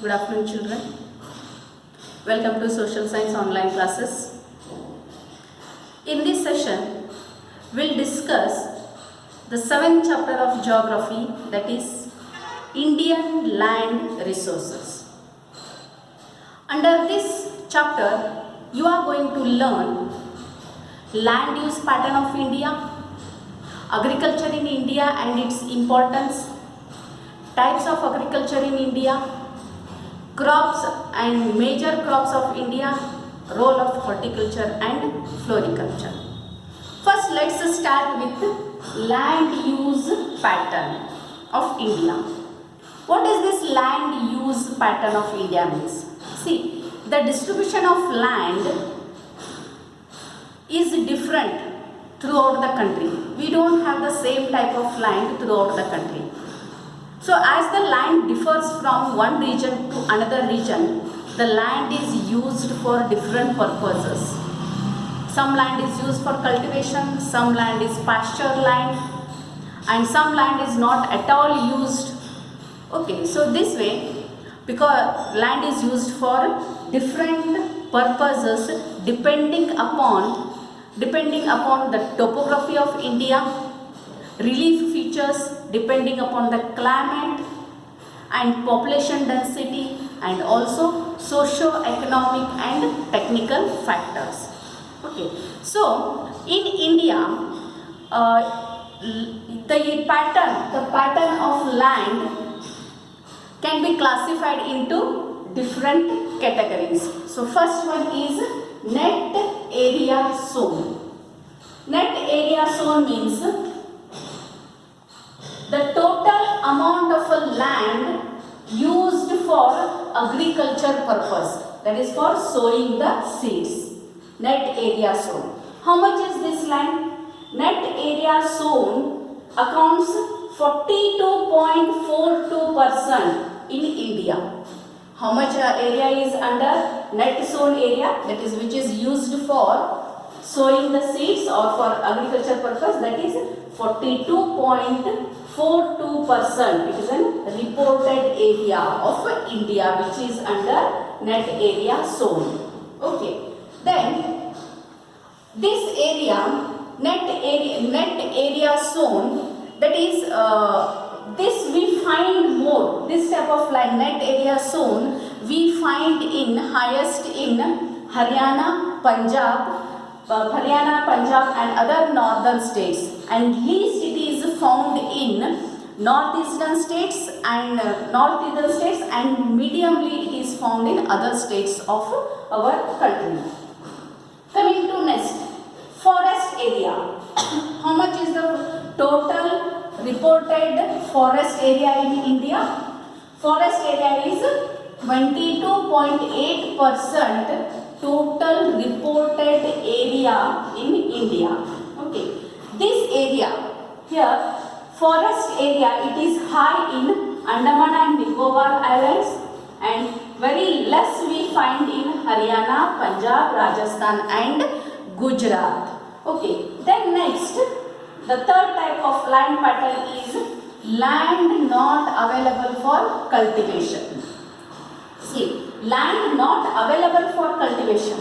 Good afternoon, children. Welcome to Social Science online classes. In this session, we'll discuss the 7th chapter of geography, that is Indian land resources. Under this chapter, you are going to learn land use pattern of India, agriculture in India and its importance, types of agriculture in India, crops and major crops of India, role of horticulture and floriculture. First, let's start with land use pattern of India. What is this land use pattern of India means? See, the distribution of land is different throughout the country. We don't have the same type of land throughout the country. So as the land differs from one region to another region, the land is used for different purposes. Some land is used for cultivation, some land is pasture land, and some land is not at all used. Okay, so this way, because land is used for different purposes depending upon the topography of India, relief features depending upon the climate and population density, and also socio-economic and technical factors. Okay, so in India, the pattern of land can be classified into different categories. So first one is net area zone. Net area zone means the total amount of a land used for agriculture purpose, that is for sowing the seeds. Net area zone. How much is this land? Net area zone accounts 42.42% in India. How much area is under net zone area, that is which is used for sowing the seeds or for agriculture purpose, that is 42.42%. It is a reported area of India which is under net area zone. Okay. Then this area, net area zone, that is this we find more, this type of land, net area zone, we find in highest in Haryana, Punjab and other northern states, and least it is found in northeastern states and mediumly it is found in other states of our country. Coming to next, forest area. How much is the total reported forest area in India? Forest area is 22.8% total reported area in India. Okay, this area here, forest area, it is high in Andaman and Nicobar Islands and very less we find in Haryana, Punjab, Rajasthan and Gujarat. Okay, then next, the third type of land pattern is land not available for cultivation. See, land not available for cultivation.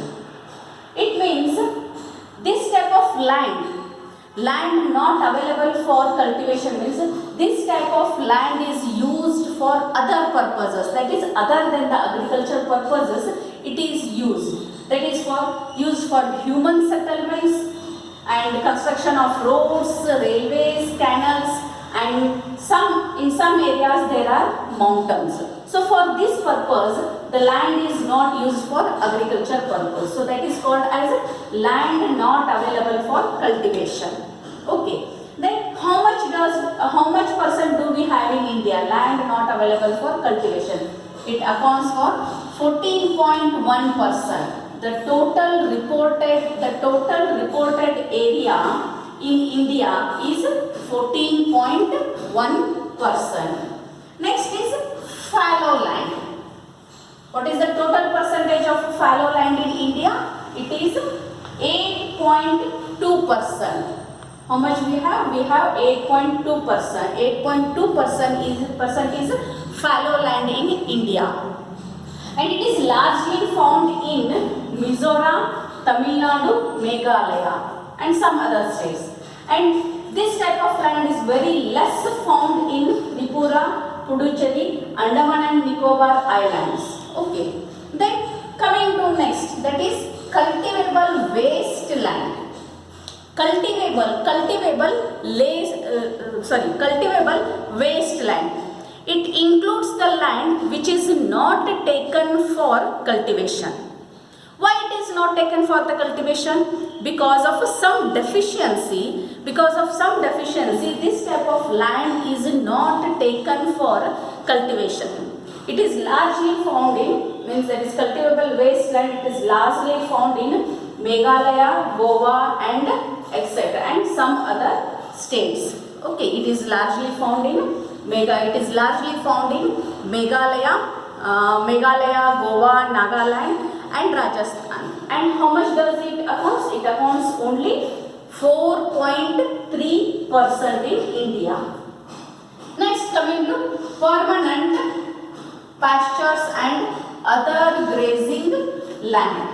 It means this type of land not available for cultivation means this type of land is used for other purposes, that is other than the agriculture purposes it is used. That is used for human settlements and construction of roads, railways, canals, and in some areas there are mountains. So for this purpose, the land is not used for agriculture purpose. So that is called as land not available for cultivation. Okay. Then how much percent do we have in India land not available for cultivation? It accounts for 14.1%. The total reported area in India is 14.1%. Next is fallow land. What is the total percentage of fallow land in India? It is 8.2%. How much we have? We have 8.2%. 8.2% is fallow land in India. and it is largely found in Mizoram, Tamil Nadu, Meghalaya and some other states. And this type of land is very less found in Tripura, Puducherry, Andaman and Nicobar Islands. Okay. Then coming to next, that is cultivable wasteland. Cultivable wasteland. It includes the land which is not taken for cultivation. Why it is not taken for the cultivation? Because of some deficiency. This type of land is not taken for cultivation. It is largely found in, means that is cultivable wasteland. It is largely found in Meghalaya, Goa and etc. and some other states. Okay, it is largely found in Meghalaya, Goa, Nagaland and Rajasthan. And how much does it accounts? It accounts only 4.3% in India. Next, coming to permanent pastures and other grazing land.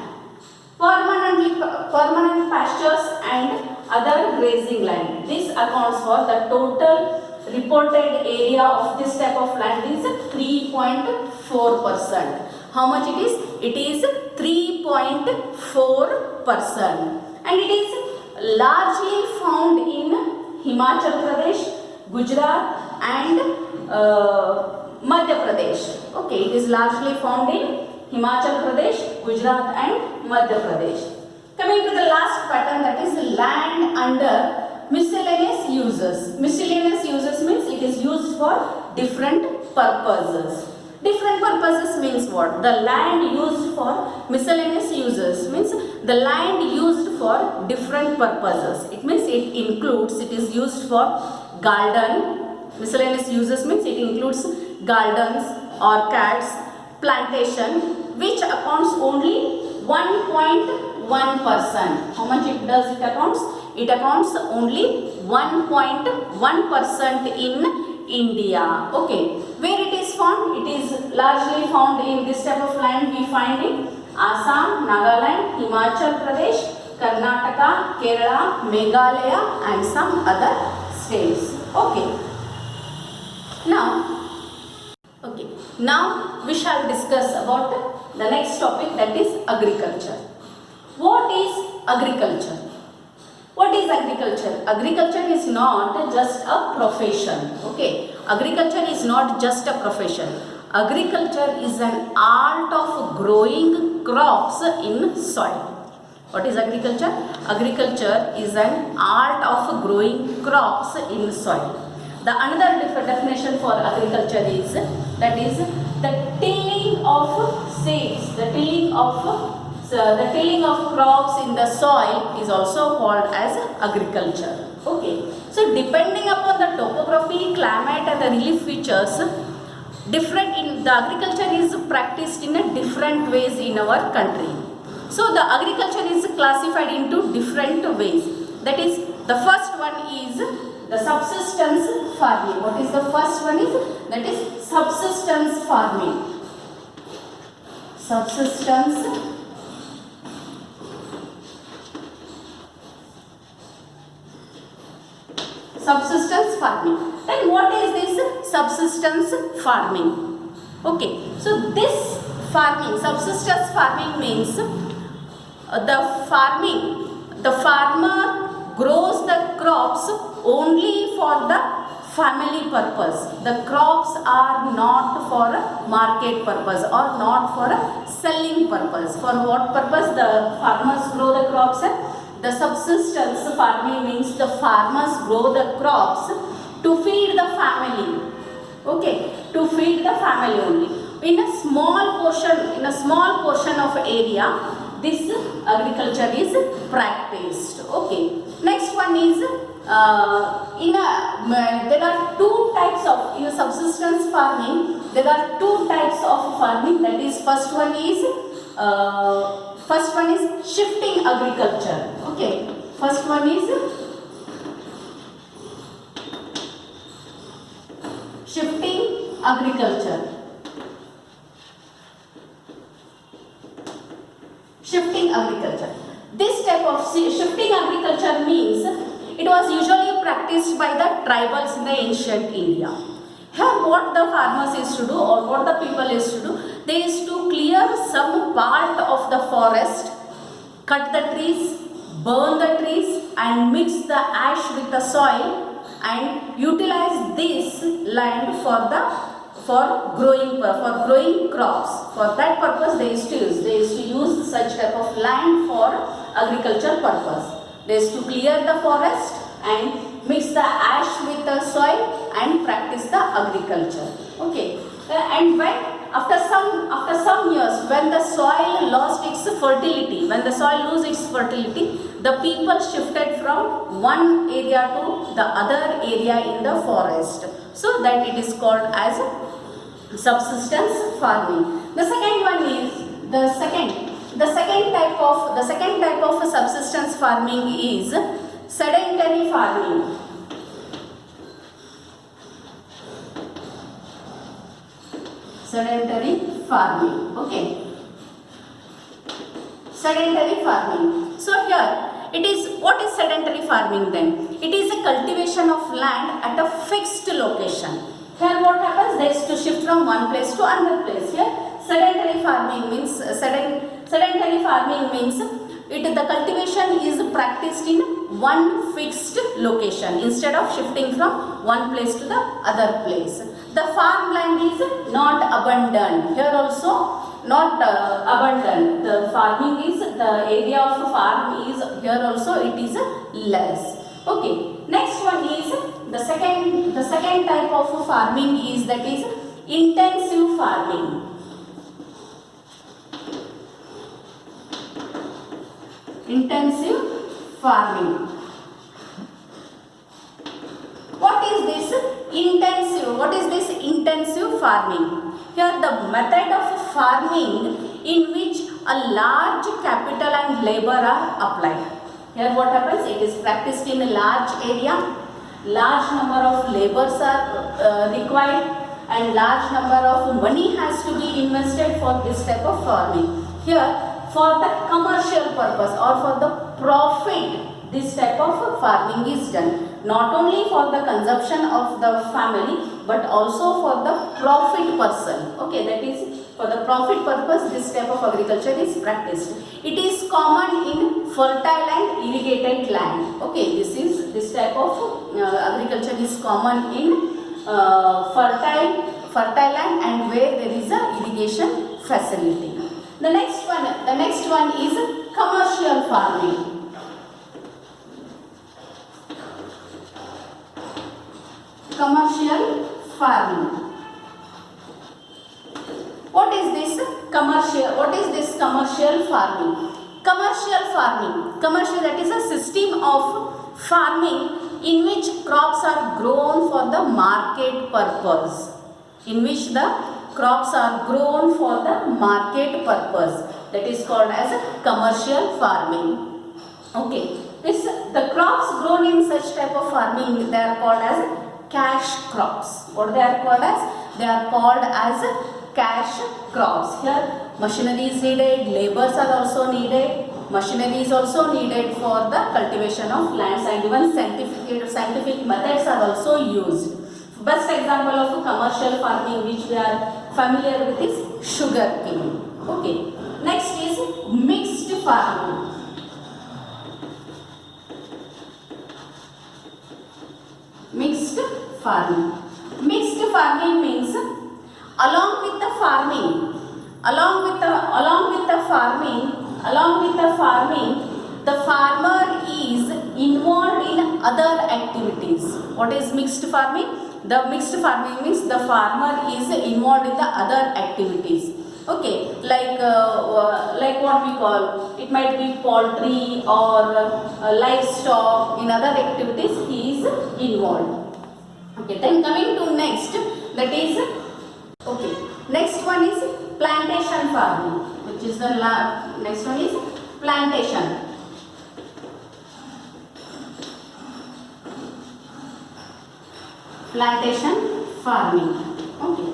Permanent pastures and other grazing land. This accounts for the total reported area of this type of land is 3.4%. How much it is? It is 3.4%. And it is largely found in Himachal Pradesh, Gujarat and Madhya Pradesh. Okay, it is largely found in Himachal Pradesh, Gujarat and Madhya Pradesh. Coming to the last pattern, that is land under miscellaneous uses. Miscellaneous uses means it is used for different purposes. Different purposes means what? The land used for miscellaneous uses means the land used for different purposes. It means it is used for garden. Miscellaneous uses means it includes gardens, orchards, plantation, which accounts only 1.1%. How much it does it accounts? It accounts only 1.1% in India. Okay. Where it is found? It is largely found in this type of land we find in Assam, Nagaland, Himachal Pradesh, Karnataka, Kerala, Meghalaya and some other states. Okay. Now we shall discuss about the next topic, that is agriculture. What is agriculture? What is agriculture? Agriculture is not just a profession. Okay. Agriculture is not just a profession. Agriculture is an art of growing crops in soil. What is agriculture? Agriculture is an art of growing crops in soil. The another definition for agriculture is that is the tilling of seeds, the tilling of crops in the soil is also called as agriculture. Okay. So depending upon the topography, climate and the relief features, the agriculture is practiced in a different ways in our country. So the agriculture is classified into different ways. That is, the first one is the subsistence farming. What is the first one is? That is subsistence farming. Subsistence farming. Then what is this subsistence farming? Okay, so this farming, subsistence farming means the farmer grows the crops only for the family purpose. The crops are not for a market purpose or not for a selling purpose. For what purpose the farmers grow the crops? The subsistence farming means the farmers grow the crops to feed the family. Okay, to feed the family only. In a small portion of area, this agriculture is practiced. Okay. Next one is there are two types of subsistence farming. There are two types of farming. That is, first one is shifting agriculture. Okay. First one is shifting agriculture. Shifting agriculture. This type of shifting agriculture means it was usually practiced by the tribals in the ancient India. Here what the farmers used to do, or what the people used to do, they used to clear some part of the forest, cut the trees, burn the trees and mix the ash with the soil and utilize this land for growing crops. For that purpose they used to use such type of land for agriculture purpose. They used to clear the forest and mix the ash with the soil and practice the agriculture. Okay, and when after some years, when the soil lost its fertility, the people shifted from one area to the other area in the forest, so that it is called as subsistence farming. The second one is the second type of subsistence farming is sedentary farming. Sedentary farming. Okay. Sedentary farming. So here it is, what is sedentary farming then? It is a cultivation of land at a fixed location. Here what happens? They used to shift from one place to another place. Here sedentary farming means the cultivation is practiced in one fixed location instead of shifting from one place to the other place. The farmland is not abundant. Here also not abundant. The farming is, the area of farm is here also it is less. Okay. Next one is the second type of farming is, that is intensive farming. Intensive farming. What is this intensive? What is this intensive farming? Here the method of farming in which a large capital and labor are applied. Here what happens? It is practiced in a large area, large number of labors are required and large number of money has to be invested for this type of farming. Here for the commercial purpose or for the profit, this type of farming is done. Not only for the consumption of the family but also for the profit person. Okay, that is for the profit purpose this type of agriculture is practiced. It is common in fertile and irrigated land. Okay, this type of agriculture is common in fertile land and where there is a irrigation facility. The next one is commercial farming. Commercial farming. What is this commercial? What is this commercial farming? Commercial, that is a system of farming in which crops are grown for the market purpose. That is called as commercial farming. Okay. The crops grown in such type of farming, they are called as cash crops. What they are called as? They are called as cash crops. Here machinery is needed, labors are also needed. Machinery is also needed for the cultivation of lands and even scientific methods are also used. Best example of commercial farming which we are familiar with is sugar cane. Okay. Next is mixed farming. Mixed farming means along with the farming, the farmer is involved in other activities. What is mixed farming? The mixed farming means the farmer is involved in the other activities. Okay, like what we call, it might be poultry or livestock. In other activities he is involved. Okay, then coming to next, that is next one is plantation farming, which is the next one is plantation. Plantation farming. Okay.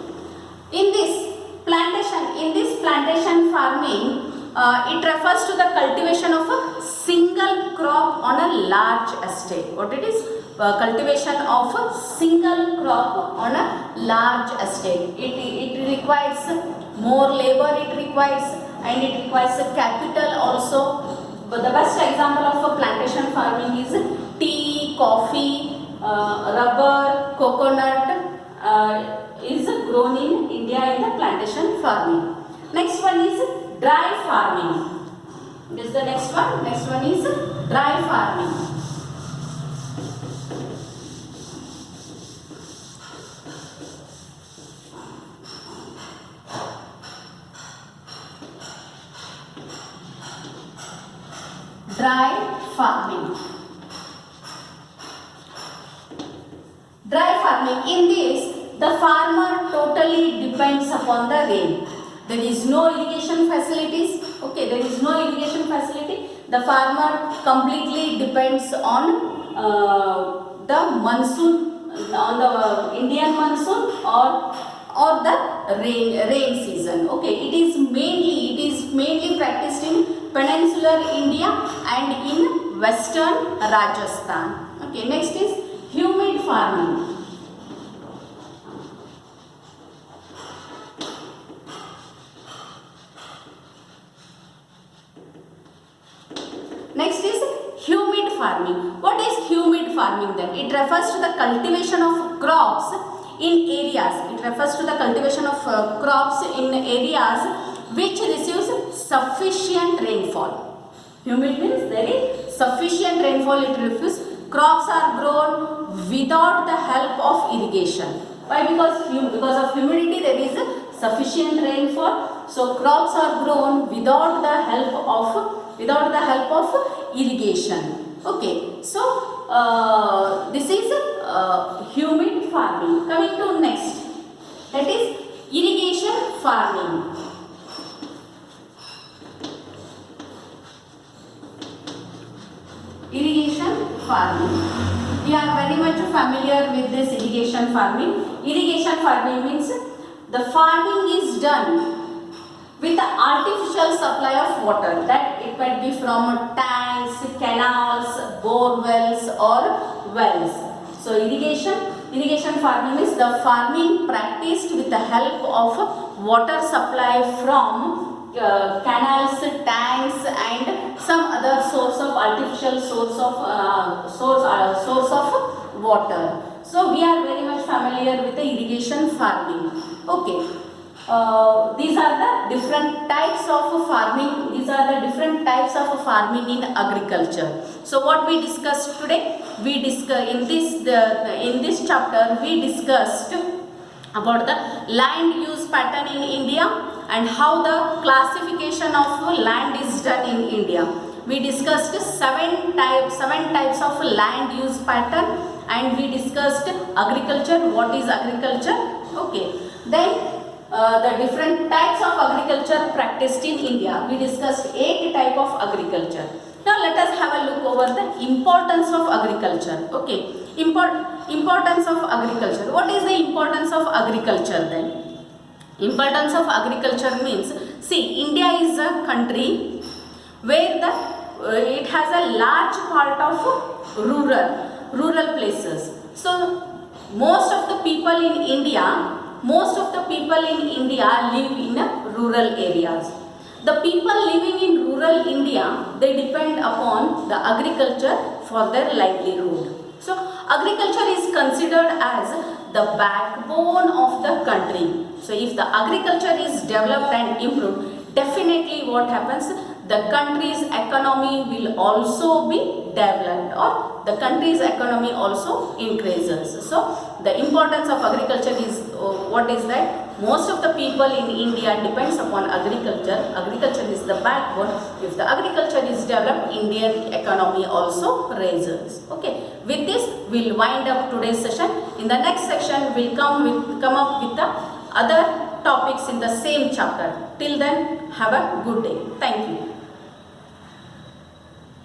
In this plantation farming, It refers to the cultivation of a single crop on a large estate. What it is? Cultivation of a single crop on a large estate. It requires more labor, it requires, and it requires a capital also. But the best example of a plantation farming is tea, coffee, rubber, coconut is grown in India in the plantation farming. Next one is dry farming. This is the next one. Next one is dry farming. Dry farming. Dry farming. In this, the farmer totally depends upon the rain. There is no irrigation facilities. Okay, there is no irrigation facility. The farmer completely depends on the monsoon, on the Indian monsoon or the rain season. Okay, it is mainly practiced in peninsular India and in western Rajasthan. Okay, next is humid farming. Next is humid farming. What is humid farming then? It refers to the cultivation of crops in areas. It refers to the cultivation of crops in areas which receives sufficient rainfall. Humid means there is sufficient rainfall. It refers. Crops are grown without the help of irrigation. Why? Because of humidity there is sufficient rainfall. So crops are grown without the help of irrigation. Okay. So this is humid farming. Coming to next, that is irrigation farming. Irrigation farming. We are very much familiar with this irrigation farming. Irrigation farming means the farming is done with the artificial supply of water. That it might be from tanks, canals, bore wells or wells. So irrigation farming is the farming practiced with the help of water supply from canals, tanks and some other source of artificial source of water. So we are very much familiar with the irrigation farming. Okay. These are the different types of farming. These are the different types of farming in agriculture. So what we discussed today, in this chapter we discussed about the land use pattern in India and how the classification of land is done in India. We discussed seven types of land use pattern, and we discussed agriculture. What is agriculture? Okay. Then the different types of agriculture practiced in India. We discussed 8 types of agriculture. Now let us have a look over the importance of agriculture. Okay. Importance of agriculture. What is the importance of agriculture then? Importance of agriculture means, see, India is a country where it has a large part of rural places. So most of the people in India live in rural areas. The people living in rural India, they depend upon the agriculture for their livelihood. So agriculture is considered as the backbone of the country. So if the agriculture is developed and improved, definitely what happens? The country's economy will also be developed, or the country's economy also increases. So the importance of agriculture is what is that? Most of the people in India depends upon agriculture. Agriculture is the backbone. If the agriculture is developed, Indian economy also raises. Okay. With this, we'll wind up today's session. In the next section, we'll come up with the other topics in the same chapter. Till then, have a good day. Thank you.